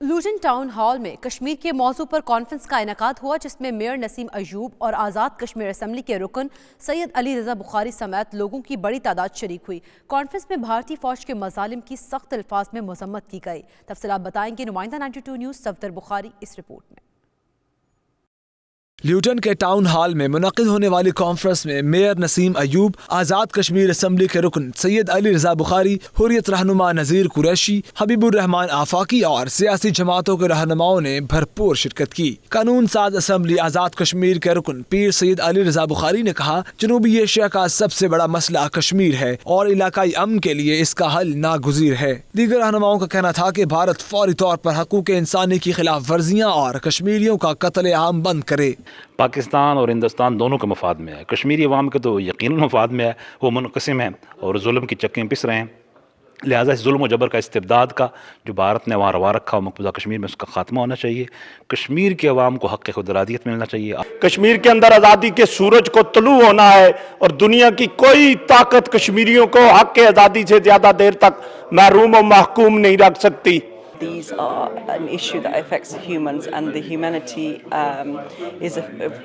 لوٹن town hall میں کشمیر کے موضوع پر کانفرنس کا انعقاد ہوا، جس میں میئر نسیم ایوب اور آزاد کشمیر اسمبلی کے رکن سید علی رضا بخاری سمیت لوگوں کی بڑی تعداد شریک ہوئی۔ کانفرنس میں بھارتی فوج کے مظالم کی سخت الفاظ میں مذمت کی گئی۔ تفصیلات بتائیں گے نمائندہ 92 نیوز صفدر بخاری اس رپورٹ میں۔ لیوٹن کے ٹاؤن ہال میں منعقد ہونے والی کانفرنس میں میئر نسیم ایوب، آزاد کشمیر اسمبلی کے رکن سید علی رضا بخاری، حریت رہنما نذیر قریشی، حبیب الرحمان آفاقی اور سیاسی جماعتوں کے رہنماؤں نے بھرپور شرکت کی۔ قانون ساز اسمبلی آزاد کشمیر کے رکن پیر سید علی رضا بخاری نے کہا، جنوبی ایشیا کا سب سے بڑا مسئلہ کشمیر ہے اور علاقائی امن کے لیے اس کا حل ناگزیر ہے۔ دیگر رہنماؤں کا کہنا تھا کہ بھارت فوری طور پر حقوق انسانی کی خلاف ورزیاں اور کشمیریوں کا قتل عام بند کرے۔ پاکستان اور ہندوستان دونوں کے مفاد میں ہے، کشمیری عوام کے تو یقیناً مفاد میں ہے، وہ منقسم ہیں اور ظلم کی چکیں پس رہے ہیں، لہٰذا اس ظلم و جبر کا، استبداد کا جو بھارت نے وہاں روا رکھا ہو مقبوضہ کشمیر میں، اس کا خاتمہ ہونا چاہیے۔ کشمیر کے عوام کو حق خود ارادیت ملنا چاہیے۔ کشمیر کے اندر آزادی کے سورج کو طلوع ہونا ہے اور دنیا کی کوئی طاقت کشمیریوں کو حق آزادی سے زیادہ دیر تک محروم و محکوم نہیں رکھ سکتی۔ These are an issue that affects humans, and the humanity is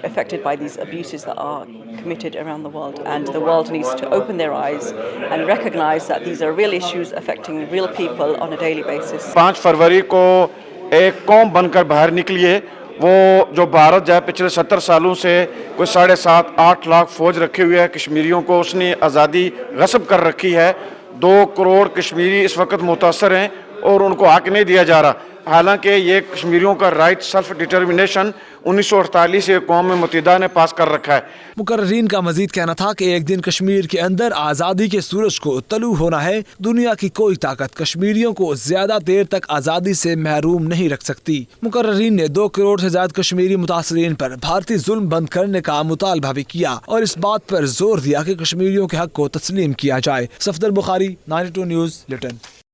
affected by these abuses that are committed around the world, and the world needs to open their eyes and recognize that these are real issues affecting real people on a daily basis. 5 فروری کو ایک قوم بن کر باہر نکلیے، وہ جو بھارت جو ہے پچھلے 70 سالوں سے کوئی 7.5-8 لاکھ فوج رکھے ہوئے ہے کشمیریوں کو، اس نے آزادی غصب کر رکھی ہے۔ 2 کروڑ کشمیری اس وقت متاثر ہیں اور ان کو حق نہیں دیا جا رہا، حالانکہ یہ کشمیریوں کا رائٹ سیلف ڈٹرمنیشن 1948 ایک قوم متحدہ نے پاس کر رکھا ہے۔ مقررین کا مزید کہنا تھا کہ ایک دن کشمیر کے اندر آزادی کے سورج کو طلوع ہونا ہے۔ دنیا کی کوئی طاقت کشمیریوں کو زیادہ دیر تک آزادی سے محروم نہیں رکھ سکتی۔ مقررین نے 2 کروڑ سے زیادہ کشمیری متاثرین پر بھارتی ظلم بند کرنے کا مطالبہ بھی کیا اور اس بات پر زور دیا کہ کشمیریوں کے حق کو تسلیم کیا جائے۔ صفدر بخاری، 92 نیوز، لیٹن۔